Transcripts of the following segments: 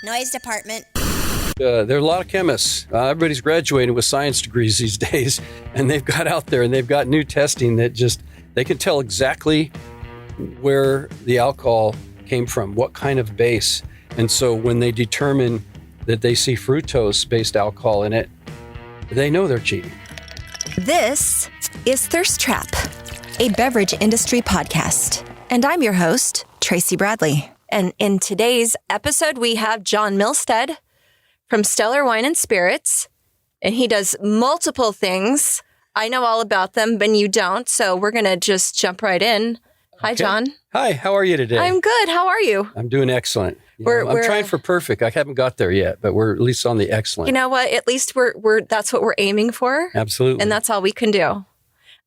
Noise department. There are a lot of chemists. Everybody's graduating with science degrees these days, and they've got out there and they've got new testing that they can tell exactly where the alcohol came from, what kind of base. And so when they determine that they see fructose-based alcohol in it, they know they're cheating. This is Thirst Trap, a beverage industry podcast. And I'm your host, Tracy Bradley. And in today's episode, we have John Milstead from Stellar Wine and Spirits. And he does multiple things. I know all about them, but you don't. So we're going to just jump right in. Hi, John. Hi, how are you today? I'm good. How are you? I'm doing excellent. I'm trying for perfect. I haven't got there yet, but we're at least on the excellent. You know what? At least we're that's what we're aiming for. Absolutely. And that's all we can do.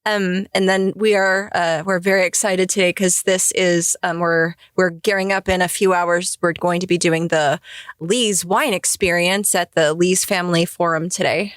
And then we're very excited today because this is we're gearing up in a few hours. We're going to be doing the Lee's wine experience at the Lee's Family Forum today.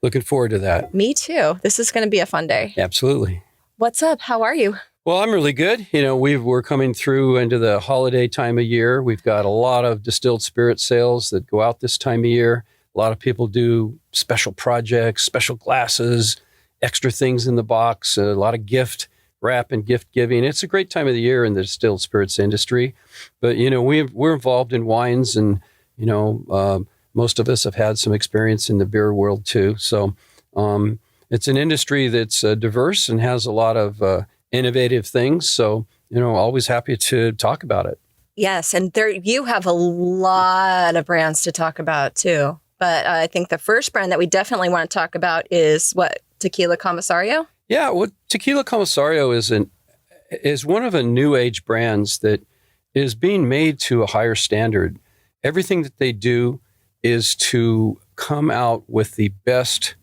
Looking forward to that. Me too. This is going to be a fun day. Absolutely. What's up? How are you? Well, I'm really good. You know, we're coming through into the holiday time of year. We've got a lot of distilled spirit sales that go out this time of year. A lot of people do special projects, special glasses, extra things in the box, a lot of gift wrap and gift giving. It's a great time of the year in the distilled spirits industry. But, you know, we're involved in wines and, you know, most of us have had some experience in the beer world too. So it's an industry that's diverse and has a lot of innovative things. So, you know, always happy to talk about it. Yes. And there you have a lot of brands to talk about too. But I think the first brand that we definitely want to talk about is Tequila Comisario? Yeah, well, Tequila Comisario is one of the new age brands that is being made to a higher standard. Everything that they do is to come out with the best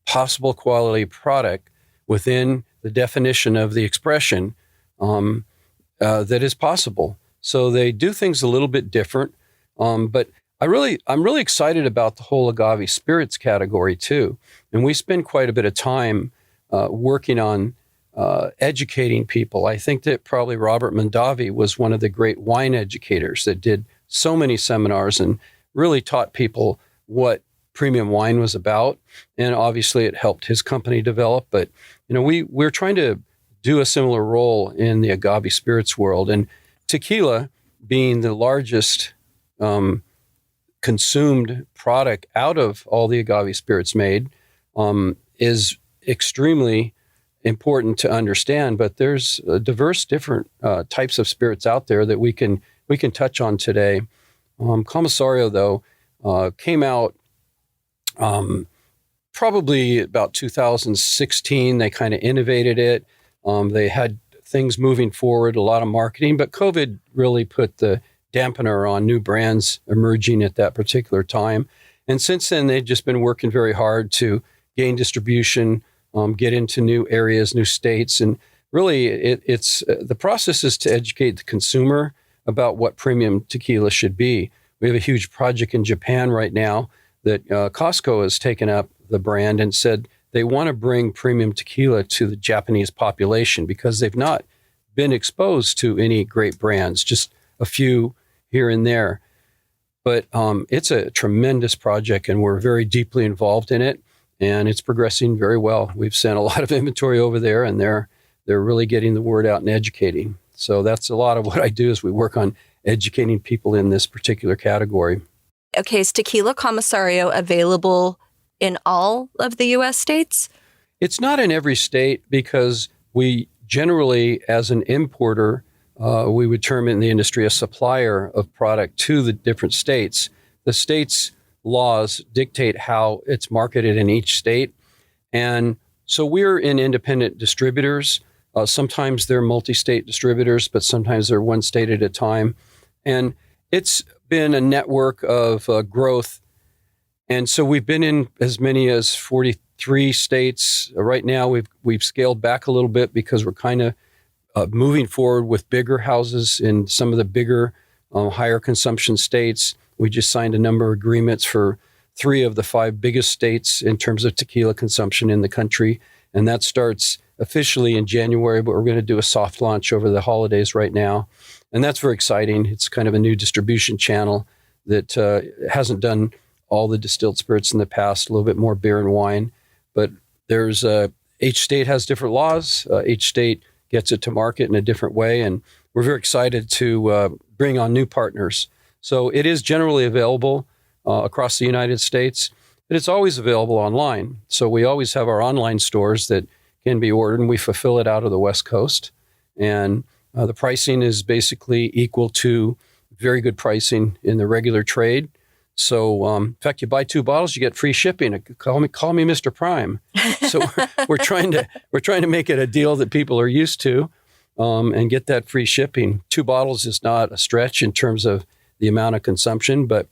possible quality product within the definition of the expression that is possible. So they do things a little bit different, but I'm really excited about the whole agave spirits category too. And we spend quite a bit of time working on educating people. I think that probably Robert Mondavi was one of the great wine educators that did so many seminars and really taught people what premium wine was about. And obviously it helped his company develop. But, you know, we're trying to do a similar role in the agave spirits world. And tequila, being the largest consumed product out of all the agave spirits made, is extremely important to understand. But there's diverse different types of spirits out there that we can touch on today. Comisario, though, came out probably about 2016. They kind of innovated it. They had things moving forward, a lot of marketing, but COVID really put the dampener on new brands emerging at that particular time. And since then, they've just been working very hard to gain distribution, get into new areas, new states. And really, it's the process is to educate the consumer about what premium tequila should be. We have a huge project in Japan right now that Costco has taken up the brand and said they want to bring premium tequila to the Japanese population because they've not been exposed to any great brands, just a few here and there. But it's a tremendous project and we're very deeply involved in it and it's progressing very well. We've sent a lot of inventory over there and they're really getting the word out and educating. So that's a lot of what I do is we work on educating people in this particular category. Okay, is Tequila Comisario available in all of the U.S. states? It's not in every state because we generally, as an importer, we would term in the industry a supplier of product to the different states. The state's laws dictate how it's marketed in each state. And so we're in independent distributors. Sometimes they're multi-state distributors, but sometimes they're one state at a time. And it's been a network of growth. And so we've been in as many as 43 states. Right now, we've scaled back a little bit because we're kind of moving forward with bigger houses in some of the bigger, higher consumption states. We just signed a number of agreements for 3 of the 5 biggest states in terms of tequila consumption in the country. And that starts officially in January, but we're going to do a soft launch over the holidays right now. And that's very exciting. It's kind of a new distribution channel that hasn't done all the distilled spirits in the past, a little bit more beer and wine. But there's each state has different laws. Each state gets it to market in a different way. And we're very excited to bring on new partners. So it is generally available across the United States, but it's always available online. So we always have our online stores that can be ordered, and we fulfill it out of the West Coast. And the pricing is basically equal to very good pricing in the regular trade. So, in fact, you buy 2 bottles, you get free shipping. Call me Mr. Prime. So we're trying to make it a deal that people are used to, and get that free shipping. 2 bottles is not a stretch in terms of the amount of consumption, but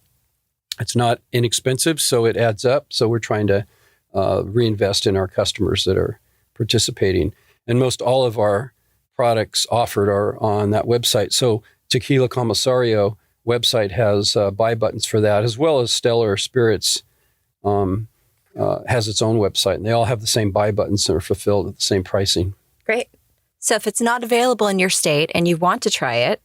it's not inexpensive, so it adds up. So we're trying to reinvest in our customers that are participating. And most all of our products offered are on that website. So Tequila Comisario website has buy buttons for that, as well as Stellar Spirits has its own website, and they all have the same buy buttons that are fulfilled at the same pricing. Great. So if it's not available in your state and you want to try it,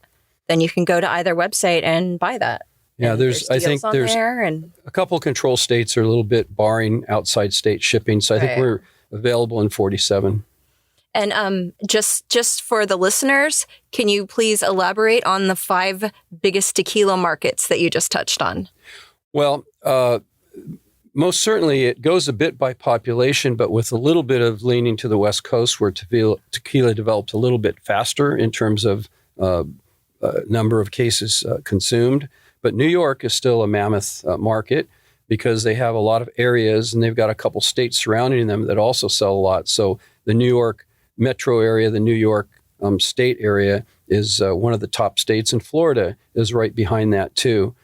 then you can go to either website and buy that. Yeah, and I think there's a couple control states are a little bit barring outside state shipping. So I think we're available in 47. And just for the listeners, can you please elaborate on the 5 biggest tequila markets that you just touched on? Well, most certainly it goes a bit by population, but with a little bit of leaning to the West Coast, where tequila developed a little bit faster in terms of number of cases consumed. But New York is still a mammoth market because they have a lot of areas, and they've got a couple states surrounding them that also sell a lot. So the New York metro area, the New York state area is one of the top states, and Florida is right behind that too.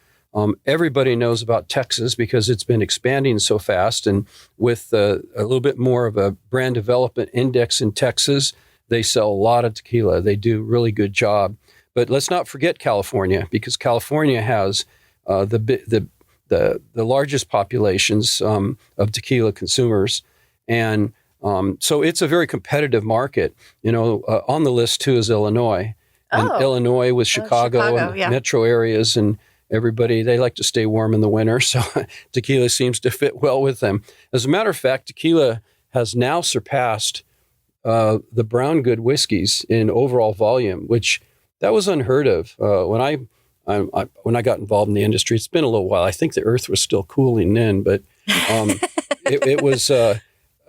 Everybody knows about Texas because it's been expanding so fast, and with a little bit more of a brand development index in Texas, they sell a lot of tequila. They do a really good job. But let's not forget California, because California has the largest populations of tequila consumers, and so it's a very competitive market. On the list too is Illinois, and Illinois with Chicago and metro areas, and everybody, they like to stay warm in the winter, so tequila seems to fit well with them. As a matter of fact, tequila has now surpassed the brown good whiskeys in overall volume, which that was unheard of when I got involved in the industry. It's been a little while. I think the earth was still cooling then, but it was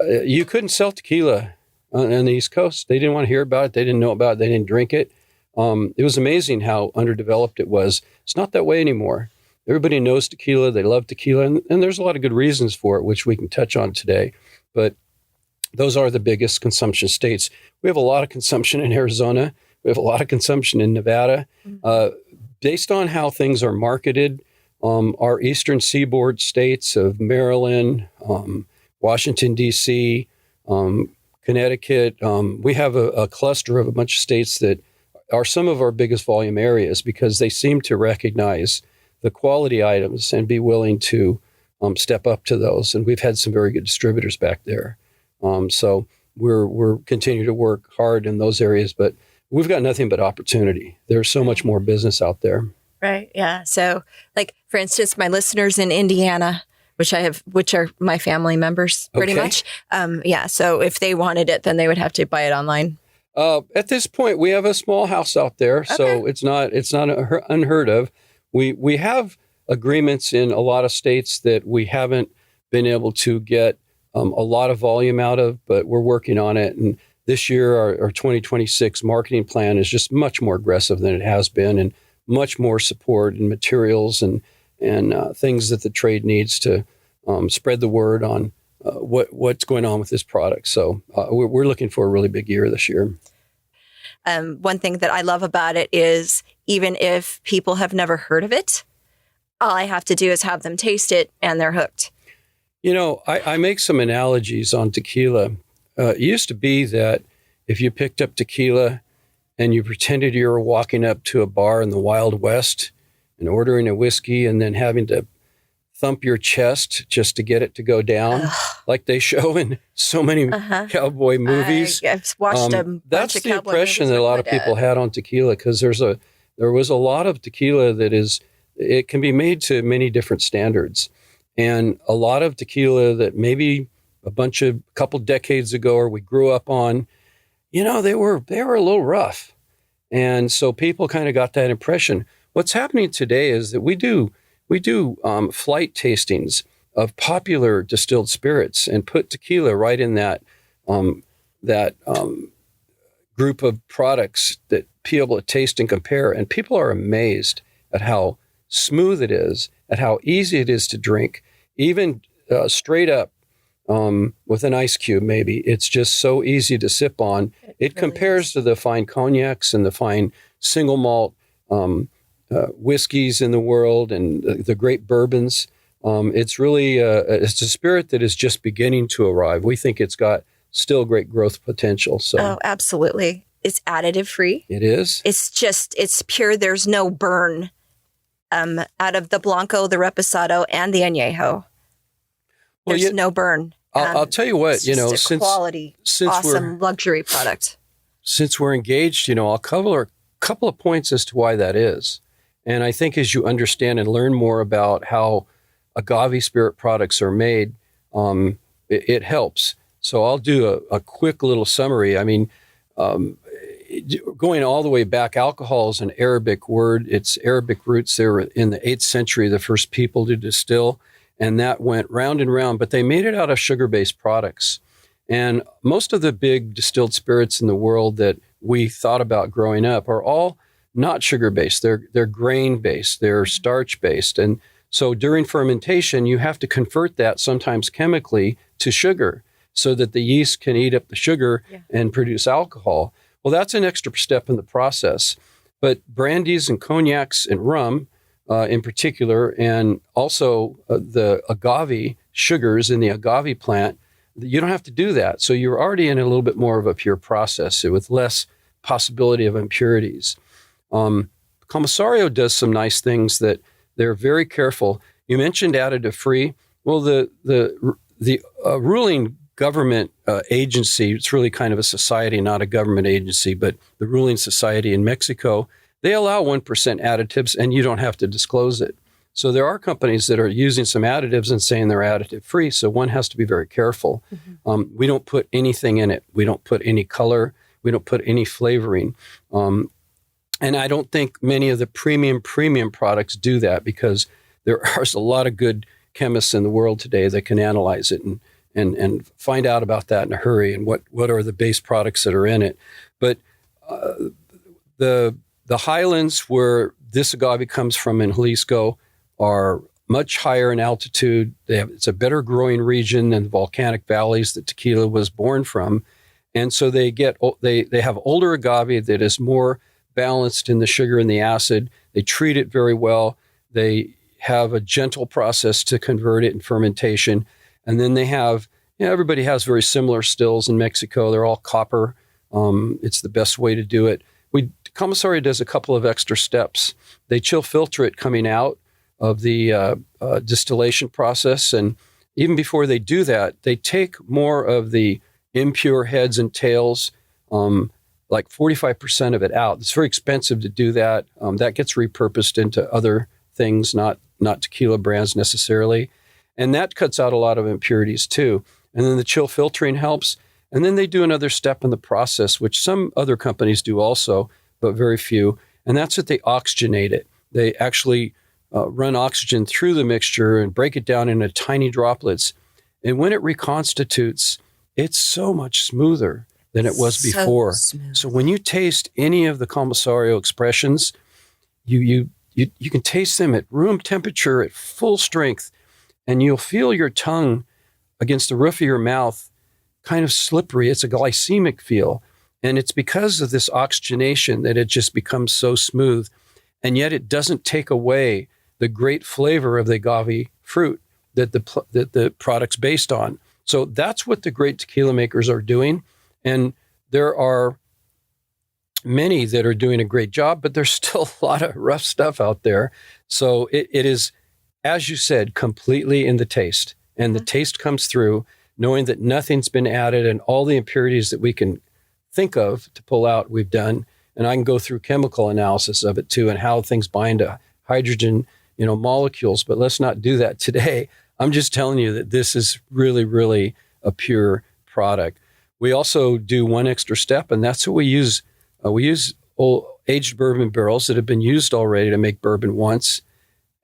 you couldn't sell tequila on the East Coast. They didn't want to hear about it. They didn't know about it. They didn't drink it. It was amazing how underdeveloped it was. It's not that way anymore. Everybody knows tequila. They love tequila, and there's a lot of good reasons for it, which we can touch on today. But those are the biggest consumption states. We have a lot of consumption in Arizona. We have a lot of consumption in Nevada. Based on how things are marketed, our eastern seaboard states of Maryland, Washington, D.C., Connecticut, we have a cluster of a bunch of states that are some of our biggest volume areas because they seem to recognize the quality items and be willing to step up to those. And we've had some very good distributors back there. So we're continuing to work hard in those areas, but we've got nothing but opportunity. There's so much more business out there. Right. Yeah. So like, for instance, my listeners in Indiana, which are my family members pretty much. So if they wanted it, then they would have to buy it online. At this point, we have a small house out there, so it's not unheard of. We have agreements in a lot of states that we haven't been able to get a lot of volume out of, but we're working on it. And this year, our 2026 marketing plan is just much more aggressive than it has been, and much more support and materials and things that the trade needs to spread the word on what's going on with this product. So we're looking for a really big year this year. One thing that I love about it is even if people have never heard of it, all I have to do is have them taste it and they're hooked. I make some analogies on tequila. It used to be that if you picked up tequila and you pretended you were walking up to a bar in the Wild West and ordering a whiskey and then having to thump your chest just to get it to go down, like they show in so many cowboy movies. I've watched a bunch That's of the cowboy impression movies that a with lot my of people dad. had on tequila, because there was a lot of tequila that is it can be made to many different standards. And a lot of tequila that maybe a couple decades ago, or we grew up on, they were a little rough. And so people kind of got that impression. What's happening today is that we do flight tastings of popular distilled spirits and put tequila right in that group of products that people to taste and compare. And people are amazed at how smooth it is, at how easy it is to drink, even straight up with an ice cube maybe. It's just so easy to sip on. It really compares to the fine cognacs and the fine single malt whiskeys in the world and the great bourbons. It's really it's a spirit that is just beginning to arrive. We think it's got still great growth potential. So, oh, absolutely. It's additive free. It is. It's pure. There's no burn out of the Blanco, the Reposado, and the Añejo. There's no burn. I'll tell you what, since quality, awesome luxury product. Since we're engaged, I'll cover a couple of points as to why that is. And I think as you understand and learn more about how agave spirit products are made, it helps. So I'll do a quick little summary. I mean, going all the way back, alcohol is an Arabic word. It's Arabic roots. They were in the 8th century, the first people to distill, and that went round and round, but they made it out of sugar-based products. And most of the big distilled spirits in the world that we thought about growing up are all not sugar-based. They're grain-based. They're starch-based. And so during fermentation, you have to convert that sometimes chemically to sugar so that the yeast can eat up the sugar and produce alcohol. Well, that's an extra step in the process. But brandies and cognacs and rum in particular, and also the agave sugars in the agave plant, you don't have to do that. So you're already in a little bit more of a pure process with less possibility of impurities. Comisario does some nice things that they're very careful. You mentioned additive free. Well, the ruling government agency, it's really kind of a society, not a government agency, but the ruling society in Mexico, they allow 1% additives and you don't have to disclose it. So there are companies that are using some additives and saying they're additive free. So one has to be very careful. Mm-hmm. We don't put anything in it. We don't put any color. We don't put any flavoring. And I don't think many of the premium products do that because there are a lot of good chemists in the world today that can analyze it and find out about that in a hurry and what are the base products that are in it. But the highlands where this agave comes from in Jalisco are much higher in altitude. It's a better growing region than the volcanic valleys that tequila was born from. And so they have older agave that is more balanced in the sugar and the acid. They treat it very well. They have a gentle process to convert it in fermentation. And then they have, everybody has very similar stills in Mexico. They're all copper. It's the best way to do it. Comisario does a couple of extra steps. They chill filter it coming out of the distillation process. And even before they do that, they take more of the impure heads and tails, like 45% of it out. It's very expensive to do that. That gets repurposed into other things, not tequila brands necessarily. And that cuts out a lot of impurities too. And then the chill filtering helps. And then they do another step in the process, which some other companies do also, but very few. And that's that they oxygenate it. They actually run oxygen through the mixture and break it down into tiny droplets. And when it reconstitutes, it's so much smoother than it was before. Smooth. So when you taste any of the Comisario expressions, you can taste them at room temperature at full strength, and you'll feel your tongue against the roof of your mouth kind of slippery. It's a glycemic feel. And it's because of this oxygenation that it just becomes so smooth. And yet it doesn't take away the great flavor of the agave fruit that the product's based on. So that's what the great tequila makers are doing. And there are many that are doing a great job, but there's still a lot of rough stuff out there. So it is, as you said, completely in the taste. And the taste comes through knowing that nothing's been added and all the impurities that we can think of to pull out, we've done. And I can go through chemical analysis of it too and how things bind to hydrogen molecules, but let's not do that today. I'm just telling you that this is really, really a pure product. We also do one extra step, and that's what we use. We use old aged bourbon barrels that have been used already to make bourbon once.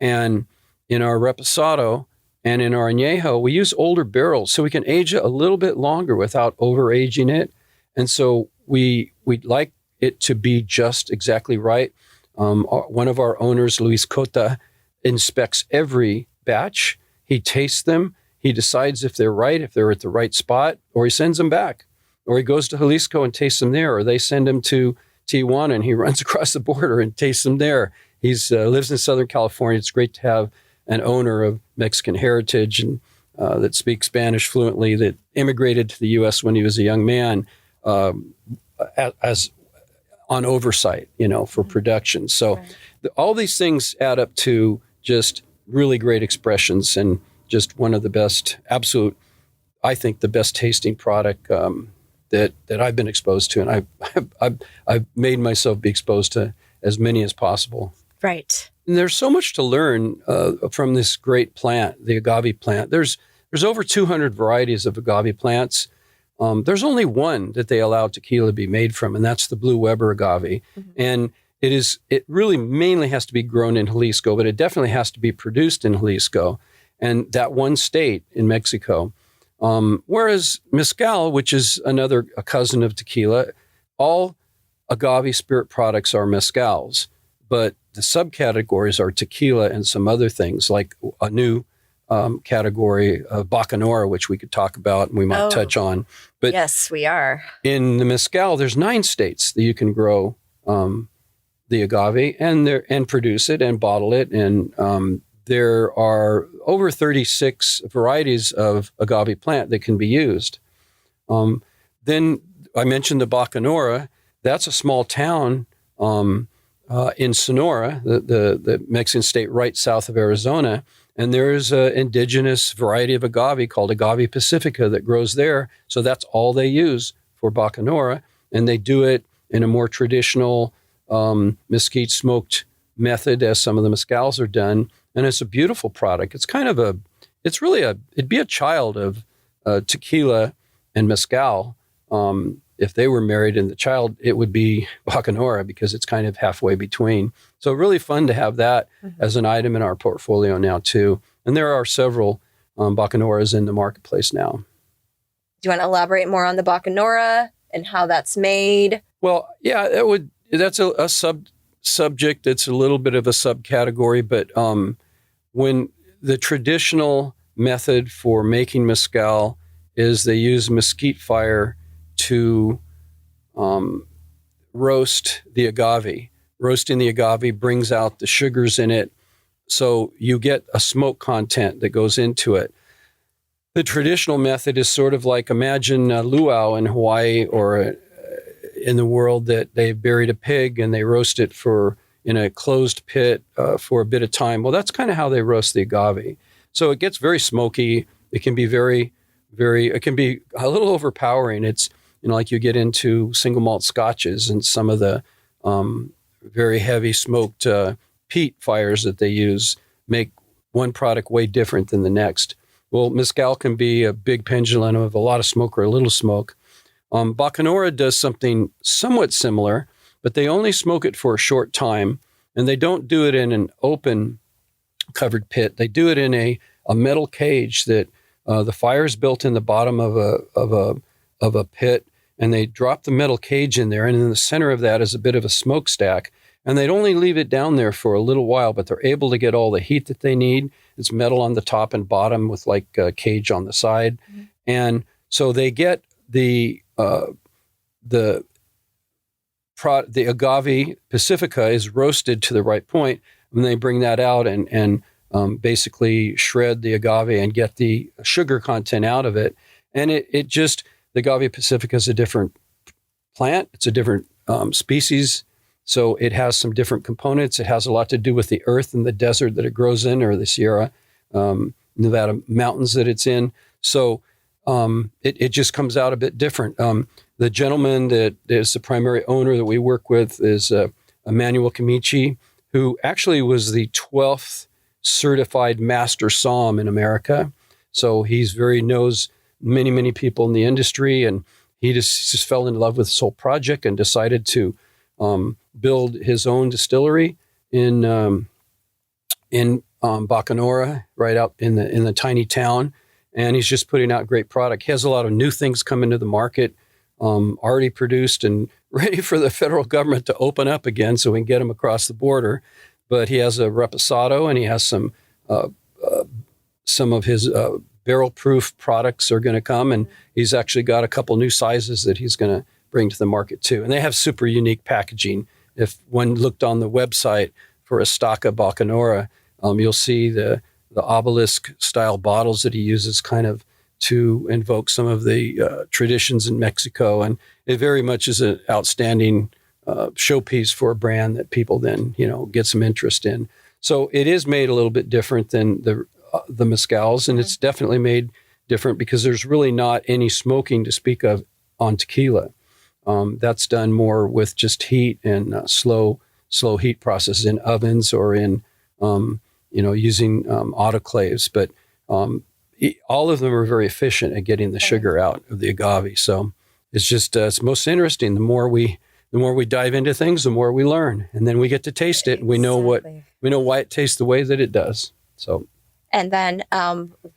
And in our Reposado and in our Añejo, we use older barrels so we can age it a little bit longer without over-aging it. And so we'd like it to be just exactly right. One of our owners, Luis Cota, inspects every batch. He tastes them. He decides if they're right, if they're at the right spot, or he sends them back. Or he goes to Jalisco and tastes them there, or they send him to Tijuana and he runs across the border and tastes them there. He lives in Southern California. It's great to have an owner of Mexican heritage and that speaks Spanish fluently, that immigrated to the U.S. when he was a young man as on oversight, for production. So all these things add up to just really great expressions and just one of the best, I think the best tasting product that I've been exposed to. And I've made myself be exposed to as many as possible. Right. And there's so much to learn from this great plant, the agave plant. There's over 200 varieties of agave plants. There's only one that they allow tequila to be made from, and that's the Blue Weber agave. Mm-hmm. And it really mainly has to be grown in Jalisco, but it definitely has to be produced in Jalisco and that one state in Mexico. Whereas mezcal, which is a cousin of tequila, all agave spirit products are mezcals, but the subcategories are tequila and some other things, like a new category of Bacanora, which we could talk about and we might touch on. But yes, we are. In the mezcal, there's 9 states that you can grow the agave and produce it and bottle it. And there are over 36 varieties of agave plant that can be used. Then I mentioned the Bacanora. That's a small town in Sonora, the Mexican state right south of Arizona. And there's an indigenous variety of agave called Agave Pacifica that grows there. So that's all they use for Bacanora. And they do it in a more traditional mesquite smoked method, as some of the mezcals are done. And it's a beautiful product. It's it'd be a child of tequila and mezcal. If they were married and the child, it would be Bacanora because it's kind of halfway between. So really fun to have that as an item in our portfolio now too. And there are several Bacanoras in the marketplace now. Do you want to elaborate more on the Bacanora and how that's made? Well, yeah, that's a subject. It's a little bit of a subcategory, but when the traditional method for making mezcal is they use mesquite fire to roast the agave. Roasting the agave brings out the sugars in it, so you get a smoke content that goes into it. The traditional method is sort of like, imagine luau in Hawaii or in the world, that they buried a pig and they roast it in a closed pit for a bit of time. Well, that's kind of how they roast the agave. So it gets very smoky. It can be it can be a little overpowering. It's, like you get into single malt scotches and some of the very heavy smoked peat fires that they use make one product way different than the next. Well, mezcal can be a big pendulum of a lot of smoke or a little smoke. Bacanora does something somewhat similar, but they only smoke it for a short time, and they don't do it in an open covered pit. They do it in a metal cage that the fire is built in the bottom of a pit, and they drop the metal cage in there, and in the center of that is a bit of a smokestack. And they'd only leave it down there for a little while, but they're able to get all the heat that they need. It's metal on the top and bottom with like a cage on the side. Mm-hmm. And so they get the agave Pacifica is roasted to the right point, and they bring that out and basically shred the agave and get the sugar content out of it. And the agave Pacifica is a different plant. It's a different species. So it has some different components. It has a lot to do with the earth and the desert that it grows in, or the Sierra Nevada mountains that it's in. So it just comes out a bit different. The gentleman that is the primary owner that we work with is Emmanuel Camici, who actually was the 12th certified master somm in America. So he's knows many, many people in the industry, and he just fell in love with this whole project and decided to build his own distillery in Bacanora, right out in the tiny town. And he's just putting out great product. He has a lot of new things coming to the market, already produced and ready for the federal government to open up again so we can get them across the border. But he has a reposado, and he has some of his barrel-proof products are going to come, and he's actually got a couple new sizes that he's going to bring to the market too. And they have super unique packaging. If one looked on the website for Estaca Bacanora, you'll see the obelisk-style bottles that he uses kind of to invoke some of the traditions in Mexico. And it very much is an outstanding showpiece for a brand that people then, get some interest in. So it is made a little bit different than the mezcals, and it's definitely made different because there's really not any smoking to speak of on tequila. That's done more with just heat and slow heat processes in ovens or in using autoclaves. But all of them are very efficient at getting the sugar out of the agave. So it's just it's most interesting. The more we dive into things, the more we learn, and then we get to taste it. And we know why it tastes the way that it does. So. And then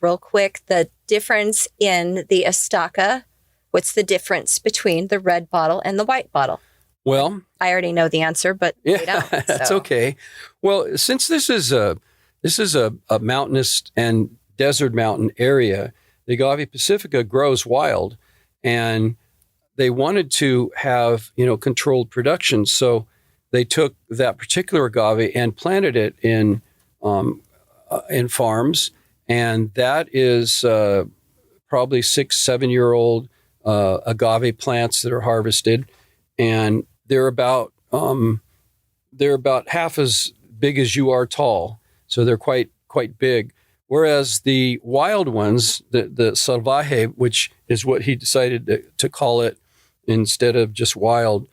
real quick, the difference in the Estaca, what's the difference between the red bottle and the white bottle? Well, I already know the answer, but yeah, they don't. So. That's okay. Well, since this is a mountainous and desert mountain area, the agave pacifica grows wild, and they wanted to have controlled production. So they took that particular agave and planted it in farms, and that is probably 6-7 year old agave plants that are harvested, and they're about half as big as you are tall, so they're quite big. Whereas the wild ones, the salvaje, which is what he decided to call it instead of just wild,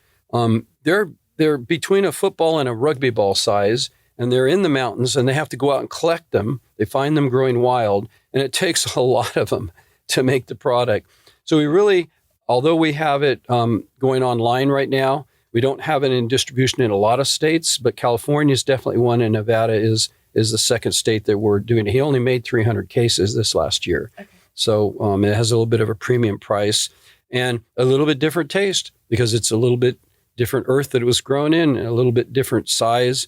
they're between a football and a rugby ball size. And they're in the mountains, and they have to go out and collect them. They find them growing wild, and it takes a lot of them to make the product. So we really, although we have it going online right now, we don't have it in distribution in a lot of states, but California is definitely one, and Nevada is the second state that we're doing it. He only made 300 cases this last year. Okay. So it has a little bit of a premium price and a little bit different taste because it's a little bit different earth that it was grown in, and a little bit different size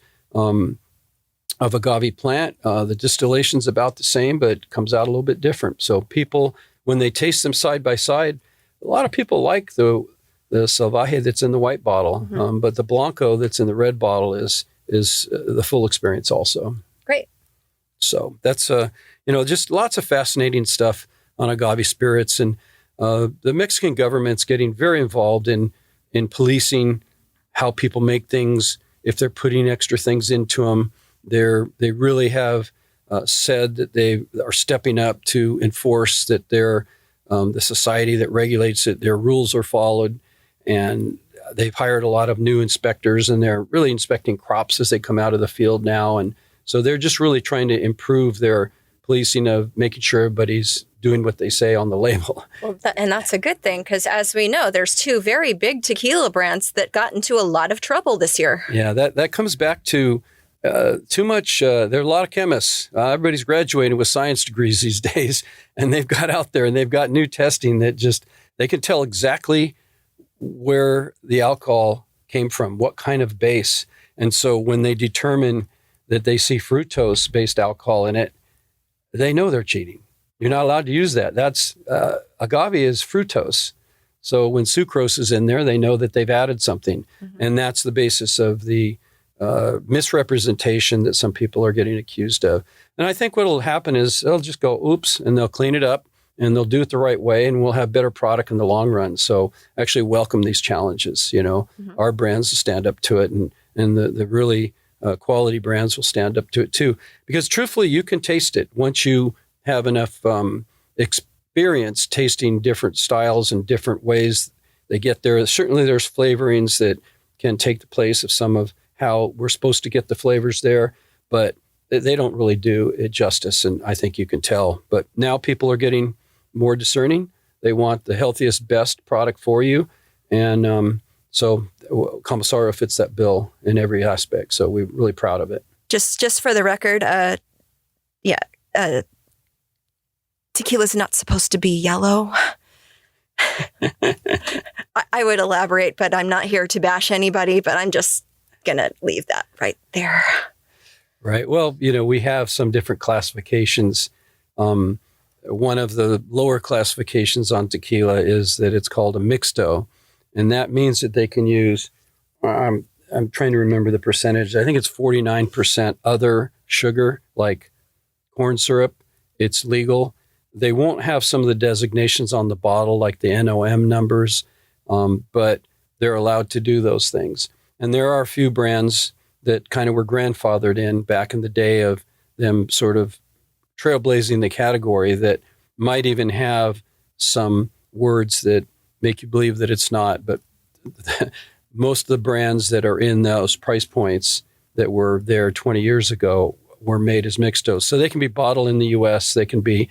of agave plant. The distillation's about the same, but it comes out a little bit different. So people, when they taste them side by side, a lot of people like the salvaje that's in the white bottle, but the blanco that's in the red bottle is the full experience also. Great. So that's just lots of fascinating stuff on agave spirits, and the Mexican government's getting very involved in policing how people make things. If they're putting extra things into them, they really have said that they are stepping up to enforce that they're the society that regulates it. Their rules are followed, and they've hired a lot of new inspectors, and they're really inspecting crops as they come out of the field now. And so they're just really trying to improve their policing of making sure everybody's doing what they say on the label. Well, and that's a good thing, because as we know, there's two very big tequila brands that got into a lot of trouble this year. Yeah, that comes back to too much. There are a lot of chemists. Everybody's graduating with science degrees these days, and they've got out there and they've got new testing that just, they can tell exactly where the alcohol came from, what kind of base. And so when they determine that they see fructose-based alcohol in it, they know they're cheating. You're not allowed to use that. That's agave is fructose. So when sucrose is in there, they know that they've added something. And that's the basis of the misrepresentation that some people are getting accused of. And I think what will happen is they'll just go, oops, and they'll clean it up, and they'll do it the right way, and we'll have better product in the long run. So actually welcome these challenges. Our brands will stand up to it, and the really quality brands will stand up to it too. Because truthfully, you can taste it once you have enough experience tasting different styles and different ways they get there. Certainly there's flavorings that can take the place of some of how we're supposed to get the flavors there. But they don't really do it justice, and I think you can tell. But now people are getting more discerning. They want the healthiest, best product for you, and so Comisario fits that bill in every aspect. So we're really proud of it. Just for the record, tequila's not supposed to be yellow. I would elaborate, but I'm not here to bash anybody, but I'm just going to leave that right there. Right. Well, we have some different classifications. One of the lower classifications on tequila is that it's called a mixto. And that means that they can use, I'm trying to remember the percentage. I think it's 49% other sugar, like corn syrup. It's legal. They won't have some of the designations on the bottle, like the NOM numbers, but they're allowed to do those things. And there are a few brands that kind of were grandfathered in back in the day of them sort of trailblazing the category that might even have some words that make you believe that it's not. But most of the brands that are in those price points that were there 20 years ago were made as mixtos. So they can be bottled in the U.S. They can be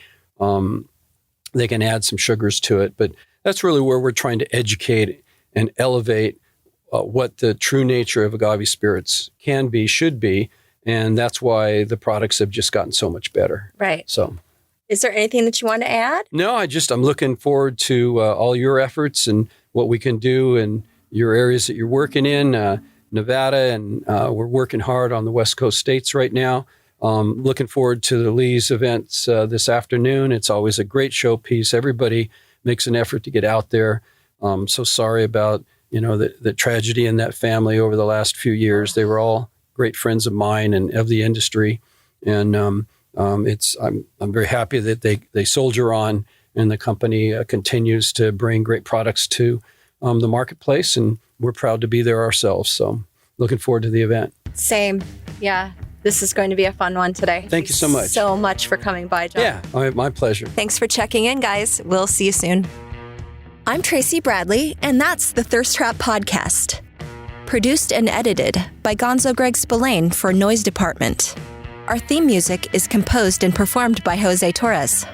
they can add some sugars to it, but that's really where we're trying to educate and elevate what the true nature of agave spirits can be, should be, and that's why the products have just gotten so much better. Right. So, is there anything that you want to add? No, I'm looking forward to all your efforts and what we can do in your areas that you're working in, Nevada, and we're working hard on the West Coast states right now. Looking forward to the Lee's events this afternoon. It's always a great showpiece. Everybody makes an effort to get out there. So sorry about, the tragedy in that family over the last few years. They were all great friends of mine and of the industry. And I'm very happy that they soldier on, and the company continues to bring great products to the marketplace. And we're proud to be there ourselves. So looking forward to the event. Same. Yeah. This is going to be a fun one today. Thank you so much. So much for coming by, John. Yeah, my pleasure. Thanks for checking in, guys. We'll see you soon. I'm Tracy Bradley, and that's the Thirst Trap Podcast. Produced and edited by Gonzo Greg Spillane for Noise Department. Our theme music is composed and performed by Jose Torres.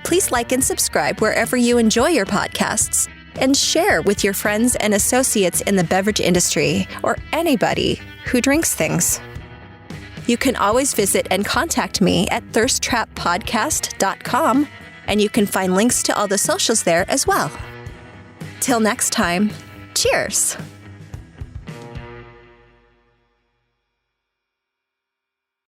Please like and subscribe wherever you enjoy your podcasts, and share with your friends and associates in the beverage industry or anybody who drinks things. You can always visit and contact me at thirsttrappodcast.com, and you can find links to all the socials there as well. Till next time, cheers!